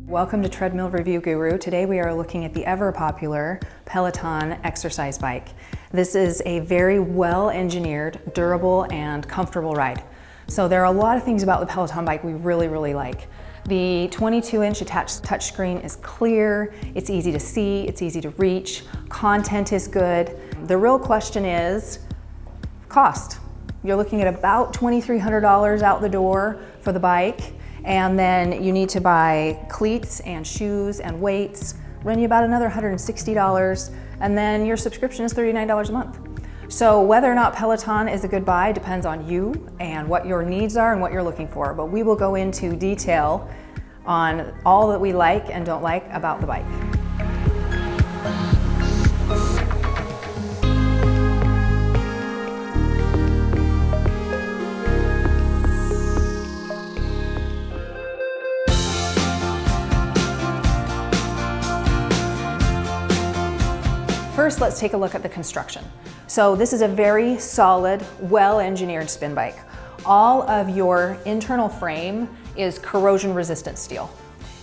Welcome to Treadmill Review Guru. Today we are looking at the ever popular Peloton exercise bike. This is a very well engineered, durable, and comfortable ride. So there are a lot of things about the Peloton bike we really like. The 22-inch attached touchscreen is clear, it's easy to see, it's easy to reach, content is good. The real question is cost. You're looking at about $2,300 out the door for the bike. And then you need to buy cleats and shoes and weights, run you about another $160, and then your subscription is $39 a month. So whether or not Peloton is a good buy depends on you and what your needs are and what you're looking for, but we will go into detail on all that we like and don't like about the bike. First, let's take a look at the construction. So this is a very solid, well-engineered spin bike. All of your internal frame is corrosion-resistant steel.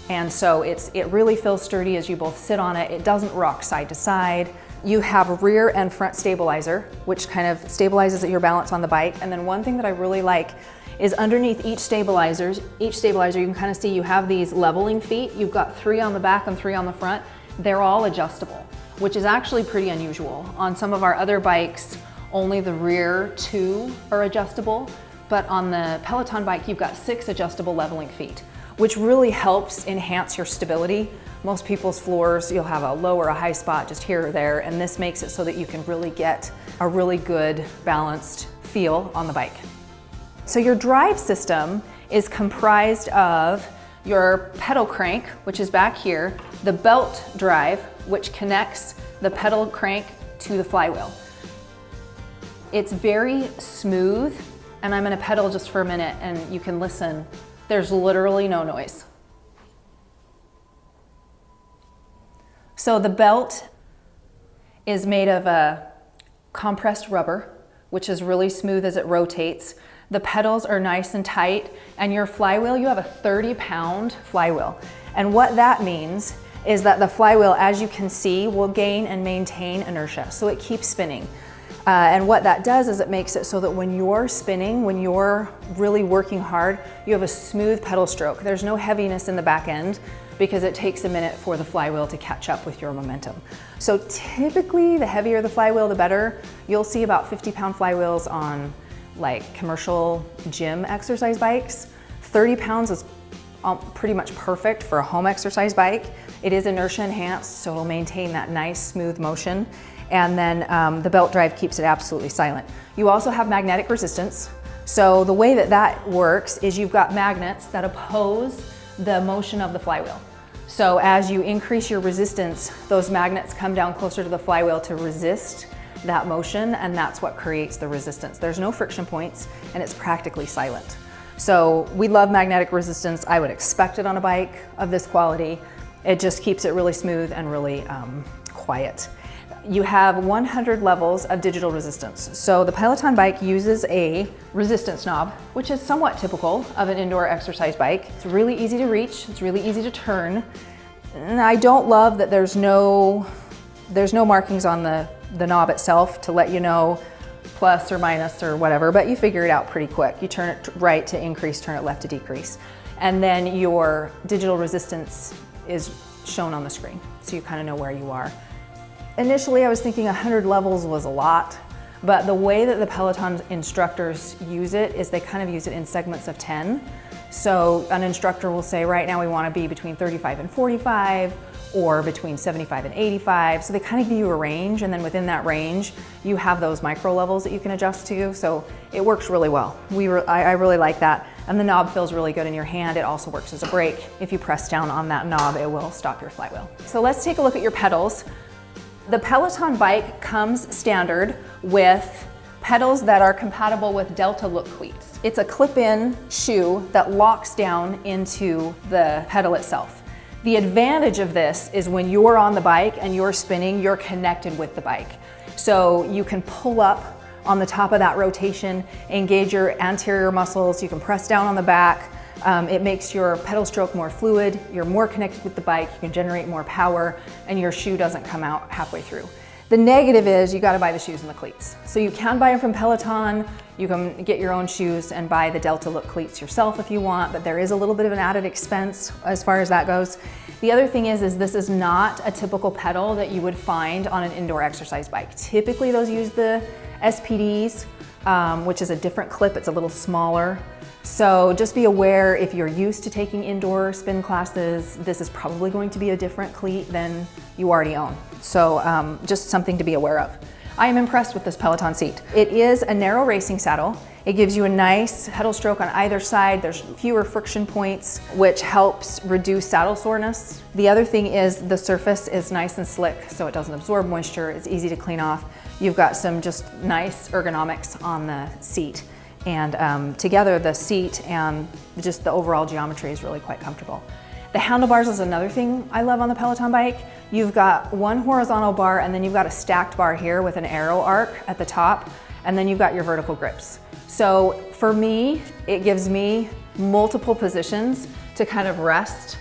And so it really feels sturdy as you both sit on it. It doesn't rock side to side. You have rear and front stabilizer, which kind of stabilizes your balance on the bike. And then one thing that I really like is underneath each stabilizer, you can kind of see you have these leveling feet. You've got 3 on the back and 3 on the front. They're all adjustable, which is actually pretty unusual. On some of our other bikes, only the rear 2 are adjustable, but on the Peloton bike, you've got 6 adjustable leveling feet, which really helps enhance your stability. Most people's floors, you'll have a low or a high spot just here or there, and this makes it so that you can really get a really good balanced feel on the bike. So your drive system is comprised of your pedal crank, which is back here, the belt drive, which connects the pedal crank to the flywheel. It's very smooth, and I'm gonna pedal just for a minute and you can listen. There's literally no noise. So the belt is made of a compressed rubber, which is really smooth as it rotates. The pedals are nice and tight, and your flywheel, you have a 30-pound flywheel. And what that means is that the flywheel, as you can see, will gain and maintain inertia. So it keeps spinning. And what that does is it makes it so that when you're spinning, when you're really working hard, you have a smooth pedal stroke. There's no heaviness in the back end because it takes a minute for the flywheel to catch up with your momentum. So typically, the heavier the flywheel, the better. You'll see about 50-pound flywheels on like commercial gym exercise bikes. 30 pounds is pretty much perfect for a home exercise bike. It is inertia enhanced, so it'll maintain that nice smooth motion. And then the belt drive keeps it absolutely silent. You also have magnetic resistance. So the way that that works is you've got magnets that oppose the motion of the flywheel. So as you increase your resistance, those magnets come down closer to the flywheel to resist that motion, and that's what creates the resistance. There's no friction points, and it's practically silent. So we love magnetic resistance. I would expect it on a bike of this quality. It just keeps it really smooth and really quiet. You have 100 levels of digital resistance. So the Peloton bike uses a resistance knob, which is somewhat typical of an indoor exercise bike. It's really easy to reach, it's really easy to turn. And I don't love that there's no markings on the knob itself to let you know plus or minus or whatever, but you figure it out pretty quick. You turn it right to increase, turn it left to decrease. And then your digital resistance is shown on the screen, so you kind of know where you are. Initially, I was thinking 100 levels was a lot, but the way that the Peloton instructors use it is they kind of use it in segments of 10. So an instructor will say, right now we want to be between 35 and 45, or between 75 and 85. So they kind of give you a range, and then within that range, you have those micro levels that you can adjust to. So it works really well. I really like that. And the knob feels really good in your hand. It also works as a brake. If you press down on that knob, it will stop your flywheel. So let's take a look at your pedals. The Peloton bike comes standard with pedals that are compatible with Delta look cleats. It's a clip-in shoe that locks down into the pedal itself. The advantage of this is when you're on the bike and you're spinning, you're connected with the bike. So you can pull up on the top of that rotation, engage your anterior muscles, you can press down on the back, It makes your pedal stroke more fluid, you're more connected with the bike, you can generate more power, and your shoe doesn't come out halfway through. The negative is you gotta buy the shoes and the cleats. So you can buy them from Peloton, you can get your own shoes and buy the Delta Look cleats yourself if you want, but there is a little bit of an added expense as far as that goes. The other thing is this is not a typical pedal that you would find on an indoor exercise bike. Typically those use the SPDs, which is a different clip, it's a little smaller. So just be aware if you're used to taking indoor spin classes, this is probably going to be a different cleat than you already own. So just something to be aware of. I am impressed with this Peloton seat. It is a narrow racing saddle. It gives you a nice pedal stroke on either side. There's fewer friction points, which helps reduce saddle soreness. The other thing is the surface is nice and slick, so it doesn't absorb moisture. It's easy to clean off. You've got some just nice ergonomics on the seat. And together the seat and just the overall geometry is really quite comfortable. The handlebars is another thing I love on the Peloton bike. You've got one horizontal bar and then you've got a stacked bar here with an arrow arc at the top, and then you've got your vertical grips. So for me, it gives me multiple positions to kind of rest.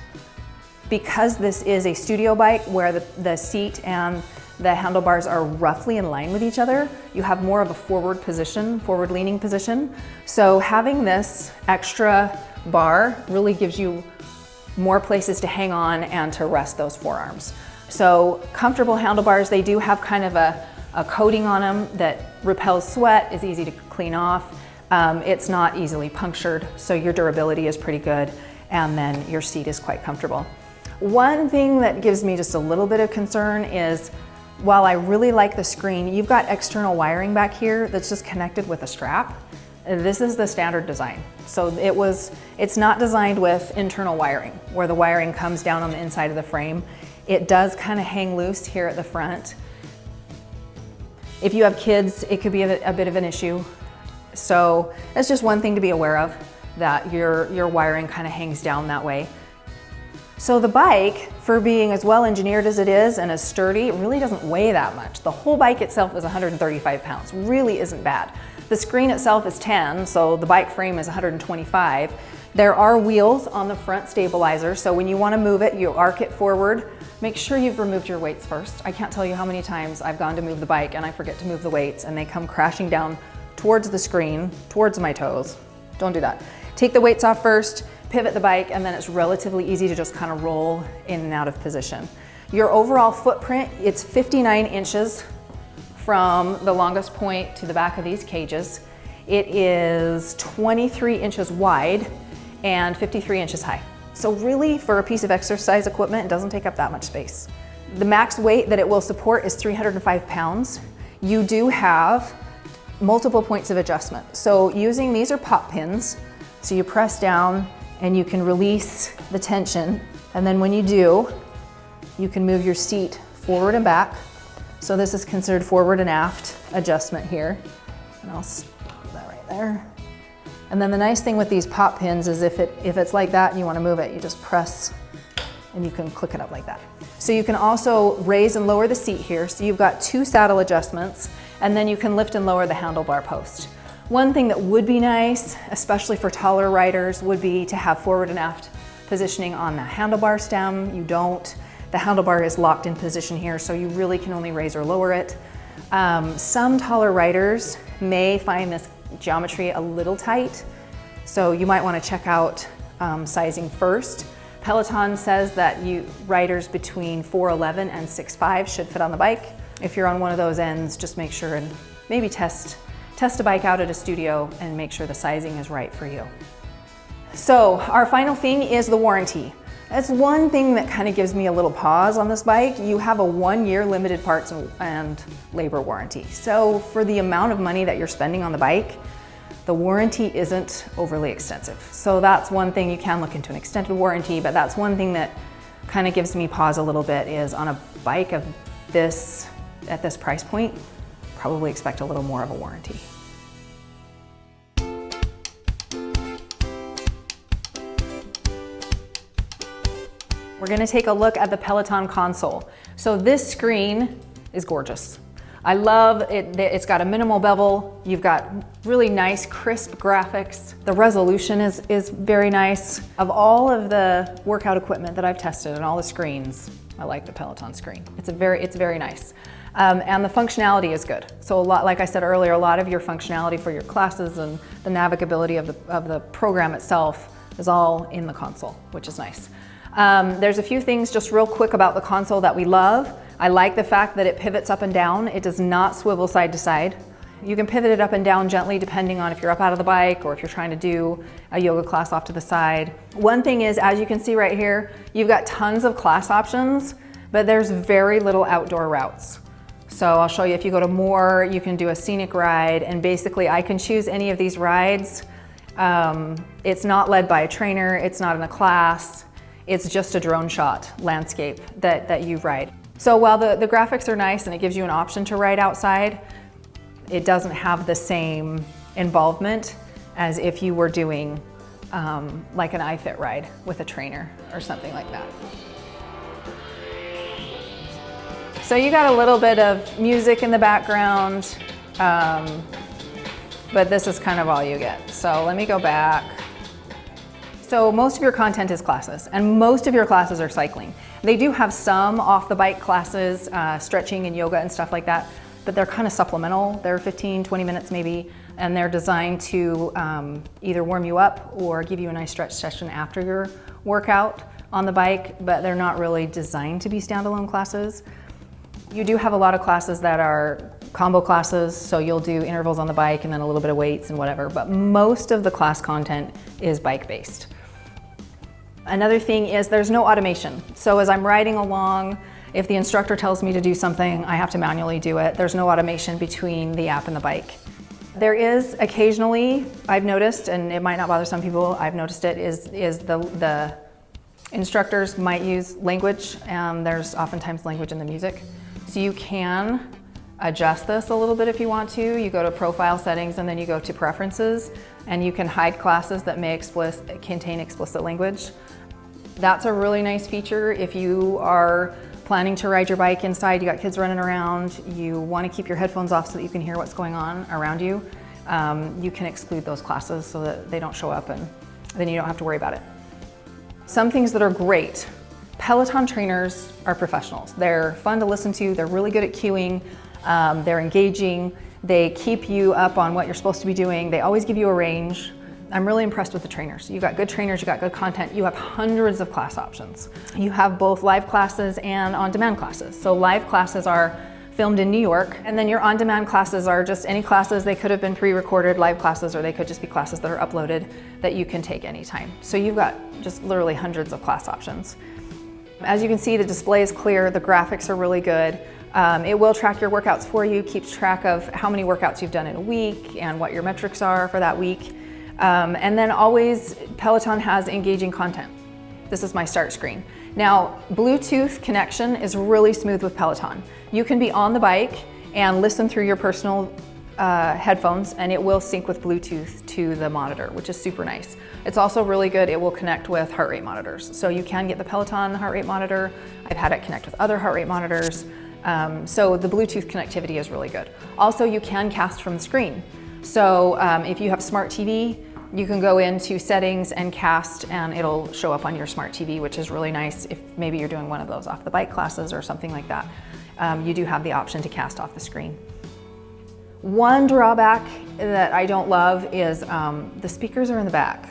Because this is a studio bike where the seat and the handlebars are roughly in line with each other, you have more of a forward position, forward leaning position. So having this extra bar really gives you more places to hang on and to rest those forearms. So comfortable handlebars, they do have kind of a coating on them that repels sweat, is easy to clean off. It's not easily punctured, so your durability is pretty good, and then your seat is quite comfortable. One thing that gives me just a little bit of concern is, while I really like the screen, you've got external wiring back here that's just connected with a strap. This is the standard design. So it's not designed with internal wiring, where the wiring comes down on the inside of the frame. It does kind of hang loose here at the front. If you have kids, it could be a bit of an issue. So that's just one thing to be aware of, that your wiring kind of hangs down that way. So the bike, for being as well engineered as it is and as sturdy, it really doesn't weigh that much. The whole bike itself is 135 pounds, really isn't bad. The screen itself is 10, so the bike frame is 125. There are wheels on the front stabilizer, so when you want to move it, you arc it forward. Make sure you've removed your weights first. I can't tell you how many times I've gone to move the bike and I forget to move the weights and they come crashing down towards the screen, towards my toes. Don't do that. Take the weights off first, pivot the bike, and then it's relatively easy to just kind of roll in and out of position. Your overall footprint, it's 59 inches from the longest point to the back of these cages. It is 23 inches wide and 53 inches high. So really, for a piece of exercise equipment, it doesn't take up that much space. The max weight that it will support is 305 pounds. You do have multiple points of adjustment. So these are pop pins. So you press down and you can release the tension. And then when you do, you can move your seat forward and back. So this is considered forward and aft adjustment here. And I'll put that right there. And then the nice thing with these pop pins is if it's like that and you want to move it, you just press and you can click it up like that. So you can also raise and lower the seat here. So you've got two saddle adjustments, and then you can lift and lower the handlebar post. One thing that would be nice, especially for taller riders, would be to have forward and aft positioning on the handlebar stem. You don't. The handlebar is locked in position here, so you really can only raise or lower it. Some taller riders may find this geometry a little tight, so you might want to check out sizing first. Peloton says that riders between 4'11" and 6'5" should fit on the bike. If you're on one of those ends, just make sure and maybe test a bike out at a studio and make sure the sizing is right for you. So our final thing is the warranty. That's one thing that kind of gives me a little pause on this bike. You have a 1-year limited parts and labor warranty. So for the amount of money that you're spending on the bike, the warranty isn't overly extensive. So that's one thing. You can look into an extended warranty, but that's one thing that kind of gives me pause a little bit, is on a bike of this, at this price point, probably expect a little more of a warranty. We're gonna take a look at the Peloton console. So this screen is gorgeous. I love it. It's got a minimal bevel. You've got really nice, crisp graphics. The resolution is very nice. Of all of the workout equipment that I've tested and all the screens, I like the Peloton screen. It's very nice. And the functionality is good. So a lot, like I said earlier, a lot of your functionality for your classes and the navigability of the program itself is all in the console, which is nice. There's a few things just real quick about the console that we love. I like the fact that it pivots up and down. It does not swivel side to side. You can pivot it up and down gently depending on if you're up out of the bike or if you're trying to do a yoga class off to the side. One thing is, as you can see right here, you've got tons of class options, but there's very little outdoor routes. So I'll show you, if you go to more, you can do a scenic ride, and basically I can choose any of these rides. It's not led by a trainer, it's not in a class, it's just a drone shot landscape that you ride. So while the graphics are nice and it gives you an option to ride outside, it doesn't have the same involvement as if you were doing like an iFit ride with a trainer or something like that. So you got a little bit of music in the background, but this is kind of all you get. So let me go back. So most of your content is classes, and most of your classes are cycling. They do have some off the bike classes, stretching and yoga and stuff like that, but they're kind of supplemental. They're 15, 20 minutes maybe, and they're designed to either warm you up or give you a nice stretch session after your workout on the bike, but they're not really designed to be standalone classes. You do have a lot of classes that are combo classes, so you'll do intervals on the bike and then a little bit of weights and whatever, but most of the class content is bike-based. Another thing is there's no automation. So as I'm riding along, if the instructor tells me to do something, I have to manually do it. There's no automation between the app and the bike. There is occasionally, I've noticed, and it might not bother some people, I've noticed it, is the instructors might use language, and there's oftentimes language in the music. So you can adjust this a little bit if you want to. You go to profile settings and then you go to preferences, and you can hide classes that may contain explicit language. That's a really nice feature if you are planning to ride your bike inside, you got kids running around, you want to keep your headphones off so that you can hear what's going on around you. You can exclude those classes so that they don't show up, and then you don't have to worry about it. Some things that are great. Peloton trainers are professionals. They're fun to listen to, they're really good at cueing, they're engaging, they keep you up on what you're supposed to be doing, they always give you a range. I'm really impressed with the trainers. You've got good trainers, you've got good content, you have hundreds of class options. You have both live classes and on-demand classes. So live classes are filmed in New York, and then your on-demand classes are just any classes. They could have been pre-recorded live classes, or they could just be classes that are uploaded that you can take anytime. So you've got just literally hundreds of class options. As you can see, the display is clear, the graphics are really good. It will track your workouts for you, keeps track of how many workouts you've done in a week and what your metrics are for that week. And then always, Peloton has engaging content. This is my start screen. Now, Bluetooth connection is really smooth with Peloton. You can be on the bike and listen through your personal headphones, and it will sync with Bluetooth to the monitor, which is super nice. It's also really good, it will connect with heart rate monitors. So you can get the Peloton heart rate monitor. I've had it connect with other heart rate monitors. So the Bluetooth connectivity is really good. Also, you can cast from the screen. So if you have smart TV, you can go into settings and cast, and it'll show up on your smart TV, which is really nice if maybe you're doing one of those off the bike classes or something like that. You do have the option to cast off the screen. One drawback that I don't love is the speakers are in the back.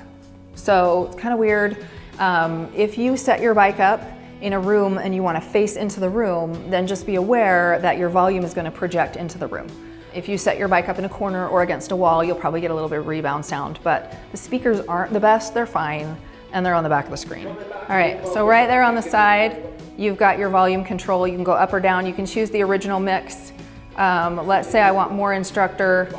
So it's kind of weird. If you set your bike up in a room and you want to face into the room, then just be aware that your volume is going to project into the room. If you set your bike up in a corner or against a wall, you'll probably get a little bit of rebound sound, but the speakers aren't the best, they're fine, and they're on the back of the screen. All right, so right there on the side, you've got your volume control. You can go up or down. You can choose the original mix. Let's say I want more instructor,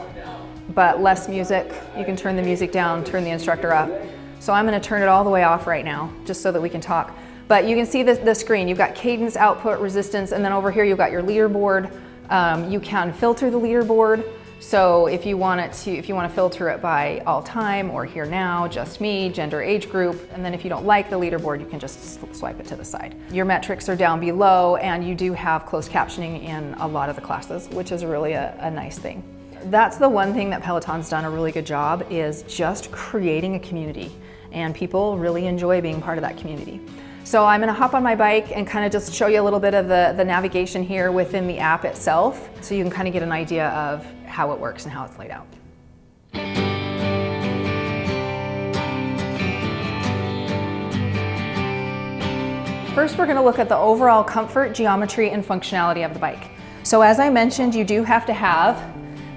but less music. You can turn the music down, turn the instructor up. So I'm gonna turn it all the way off right now, just so that we can talk. But you can see the screen. You've got cadence, output, resistance, and then over here you've got your leaderboard. You can filter the leaderboard. So if you want to filter it by all time or here now, just me, gender, age group, and then if you don't like the leaderboard, you can just swipe it to the side. Your metrics are down below, and you do have closed captioning in a lot of the classes, which is really a nice thing. That's the one thing that Peloton's done a really good job, is just creating a community, and people really enjoy being part of that community. So I'm gonna hop on my bike and kind of just show you a little bit of the navigation here within the app itself, so you can kind of get an idea of how it works and how it's laid out. First, we're gonna look at the overall comfort, geometry, and functionality of the bike. So as I mentioned, you do have to have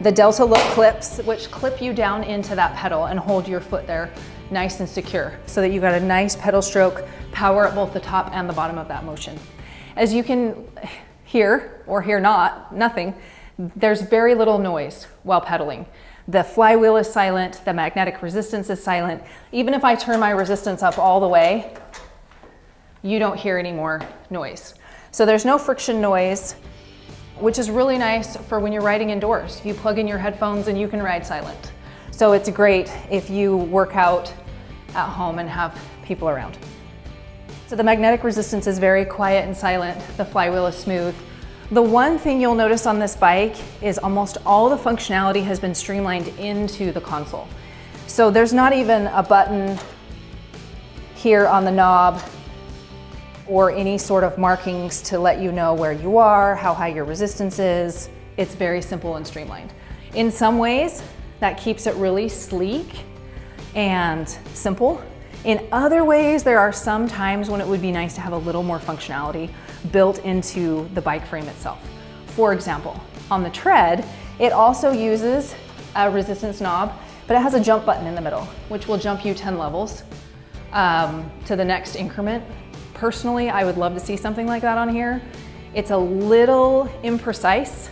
the Delta Look clips, which clip you down into that pedal and hold your foot there nice and secure, so that you've got a nice pedal stroke, power at both the top and the bottom of that motion. As you can hear, or hear nothing, there's very little noise while pedaling. The flywheel is silent, the magnetic resistance is silent. Even if I turn my resistance up all the way, you don't hear any more noise. So there's no friction noise, which is really nice for when you're riding indoors. You plug in your headphones and you can ride silent. So it's great if you work out at home and have people around. So the magnetic resistance is very quiet and silent. The flywheel is smooth. The one thing you'll notice on this bike is almost all the functionality has been streamlined into the console. So there's not even a button here on the knob or any sort of markings to let you know where you are, how high your resistance is. It's very simple and streamlined. In some ways, that keeps it really sleek and simple. In other ways, there are some times when it would be nice to have a little more functionality built into the bike frame itself. For example, on the tread, it also uses a resistance knob, but it has a jump button in the middle, which will jump you 10 levels to the next increment. Personally, I would love to see something like that on here. It's a little imprecise.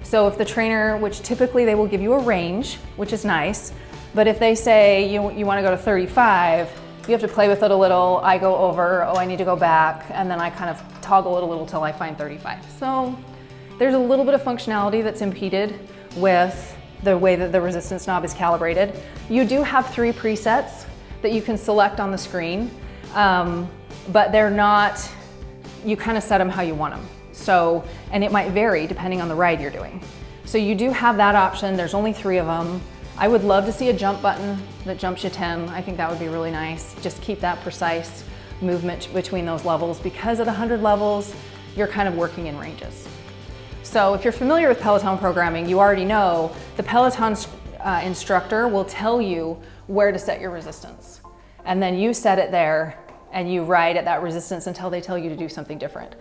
So if the trainer, which typically they will give you a range, which is nice, but if they say you want to go to 35, you have to play with it a little. I go over, oh, I need to go back, and then I kind of toggle it a little till I find 35. So there's a little bit of functionality that's impeded with the way that the resistance knob is calibrated. You do have 3 presets that you can select on the screen, but they're not, you kind of set them how you want them. So, and it might vary depending on the ride you're doing. So you do have that option. There's only 3 of them. I would love to see a jump button that jumps you 10. I think that would be really nice. Just keep that precise movement between those levels, because at 100 levels, you're kind of working in ranges. So if you're familiar with Peloton programming, you already know the Peloton instructor will tell you where to set your resistance. And then you set it there and you ride at that resistance until they tell you to do something different.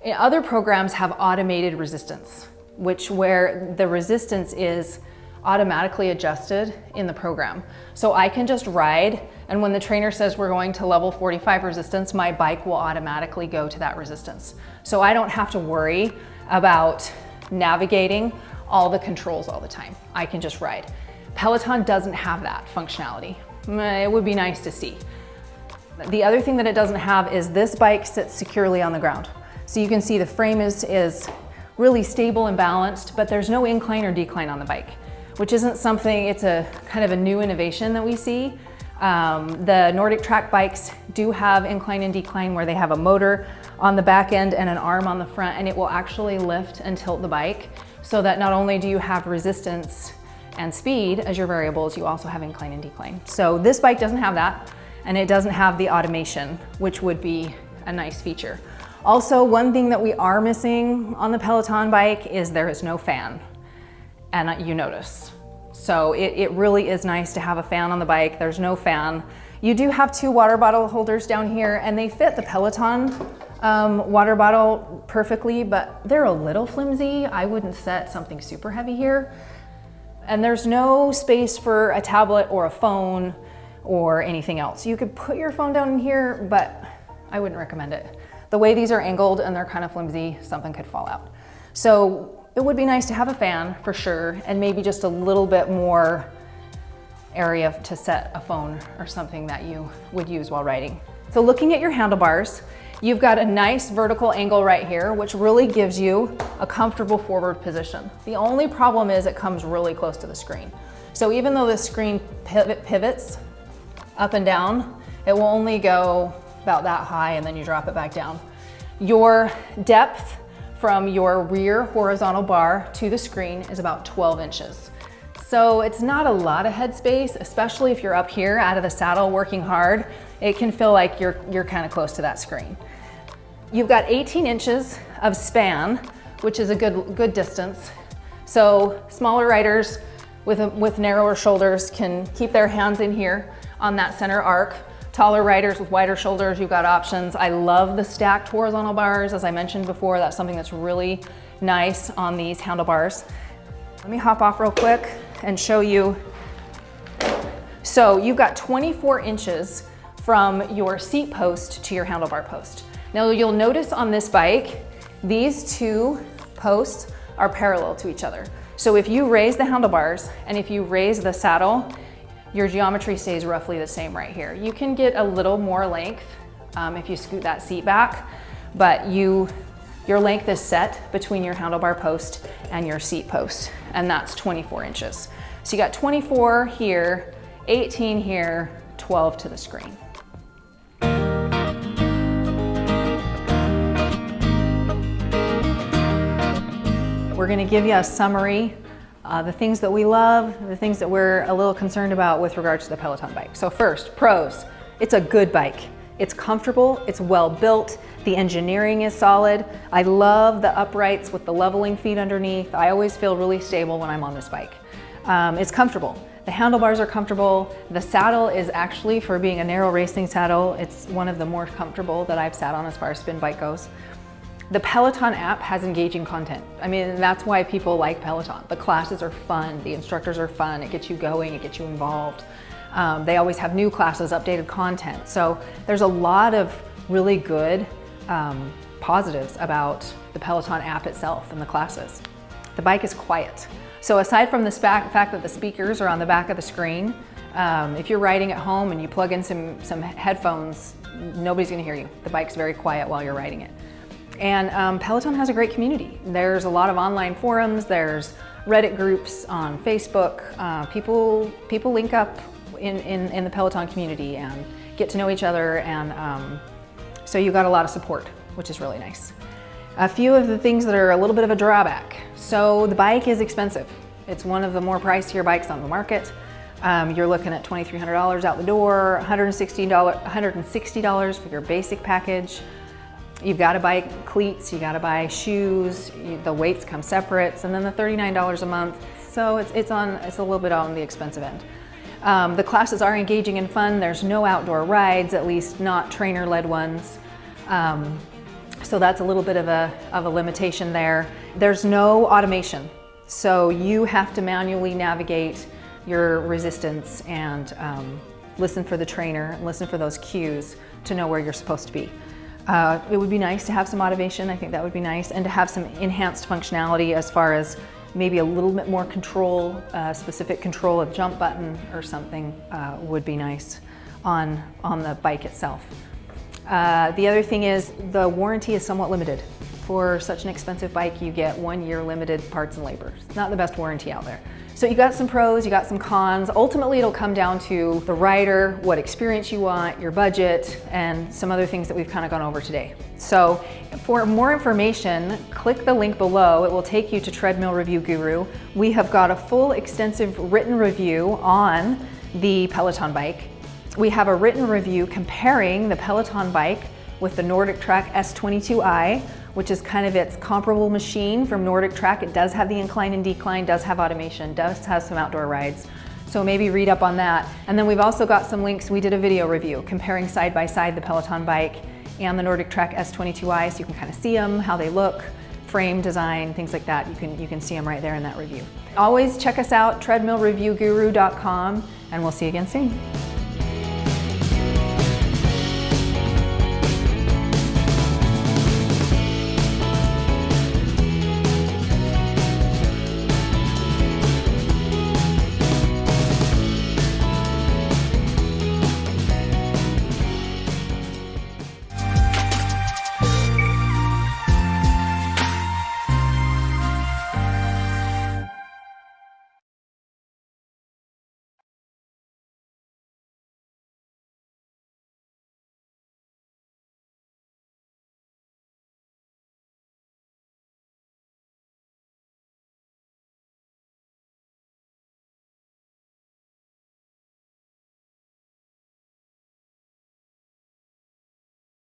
Other programs have automated resistance, where the resistance is automatically adjusted in the program. So I can just ride, and when the trainer says we're going to level 45 resistance, my bike will automatically go to that resistance. So I don't have to worry about navigating all the controls all the time. I can just ride. Peloton doesn't have that functionality. It would be nice to see. The other thing that it doesn't have is this bike sits securely on the ground. So you can see the frame is really stable and balanced, but there's no incline or decline on the bike, which isn't something, it's a kind of a new innovation that we see. The Nordic track bikes do have incline and decline, where they have a motor on the back end and an arm on the front, and it will actually lift and tilt the bike, so that not only do you have resistance and speed as your variables, you also have incline and decline. So this bike doesn't have that, and it doesn't have the automation, which would be a nice feature. Also, one thing that we are missing on the Peloton bike is there is no fan, and you notice. So it really is nice to have a fan on the bike. There's no fan. You do have 2 water bottle holders down here, and they fit the Peloton water bottle perfectly, but they're a little flimsy. I wouldn't set something super heavy here. And there's no space for a tablet or a phone or anything else. You could put your phone down in here, but I wouldn't recommend it. The way these are angled and they're kind of flimsy, something could fall out. So it would be nice to have a fan for sure, and maybe just a little bit more area to set a phone or something that you would use while riding. So looking at your handlebars, You've got a nice vertical angle right here, which really gives you a comfortable forward position. The only problem is it comes really close to the screen. So even though the screen pivots up and down, it will only go about that high and then you drop it back down. Your depth from your rear horizontal bar to the screen is about 12 inches. So it's not a lot of headspace, especially if you're up here out of the saddle working hard. It can feel like you're kind of close to that screen. You've got 18 inches of span, which is a good distance. So smaller riders with narrower shoulders can keep their hands in here on that center arc. Taller riders with wider shoulders, you've got options. I love the stacked horizontal bars. As I mentioned before, that's something that's really nice on these handlebars. Let me hop off real quick and show you. So you've got 24 inches from your seat post to your handlebar post. Now you'll notice on this bike, these two posts are parallel to each other. So if you raise the handlebars and if you raise the saddle, your geometry stays roughly the same right here. You can get a little more length if you scoot that seat back, but your length is set between your handlebar post and your seat post, and that's 24 inches. So you got 24 here, 18 here, 12 to the screen. We're gonna give you a summary, the things that we love, the things that we're a little concerned about with regards to the Peloton bike. So first, pros. It's a good bike. It's comfortable, it's well built, the engineering is solid. I love the uprights with the leveling feet underneath. I always feel really stable when I'm on this bike. It's comfortable. The handlebars are comfortable. The saddle is actually, for being a narrow racing saddle, it's one of the more comfortable that I've sat on as far as spin bike goes. The Peloton app has engaging content. I mean, that's why people like Peloton. The classes are fun, the instructors are fun, it gets you going, it gets you involved. They always have new classes, updated content. So there's a lot of really good positives about the Peloton app itself and the classes. The bike is quiet. So aside from the fact that the speakers are on the back of the screen, if you're riding at home and you plug in some headphones, nobody's gonna hear you. The bike's very quiet while you're riding it. And Peloton has a great community. There's a lot of online forums, there's Reddit groups on Facebook. People link up in the Peloton community and get to know each other, and so you got a lot of support, which is really nice. A few of the things that are a little bit of a drawback. So the bike is expensive. It's one of the more pricier bikes on the market. You're looking at $2,300 out the door, $160 for your basic package. You've got to buy cleats, you got to buy shoes, the weights come separate, and then the $39 a month. So it's a little bit on the expensive end. The classes are engaging and fun. There's no outdoor rides, at least not trainer-led ones. So that's a little bit of a limitation there. There's no automation. So you have to manually navigate your resistance and listen for the trainer, and listen for those cues to know where you're supposed to be. It would be nice to have some automation. I think that would be nice, and to have some enhanced functionality as far as maybe a little bit more control, specific control, a jump button or something would be nice on the bike itself. The other thing is the warranty is somewhat limited. For such an expensive bike, you get 1 year limited parts and labor. It's not the best warranty out there. So you got some pros, you got some cons. Ultimately, it'll come down to the rider, what experience you want, your budget, and some other things that we've kind of gone over today. So for more information, click the link below. It will take you to Treadmill Review Guru. We have got a full extensive written review on the Peloton bike. We have a written review comparing the Peloton bike with the Nordic Track S22i, which is kind of its comparable machine from Nordic Track. It does have the incline and decline, does have automation, does have some outdoor rides. So maybe read up on that. And then we've also got some links. We did a video review comparing side by side the Peloton bike and the Nordic Track S22i, so you can kind of see them, how they look, frame design, things like that. You can see them right there in that review. Always check us out, treadmillreviewguru.com, and we'll see you again soon.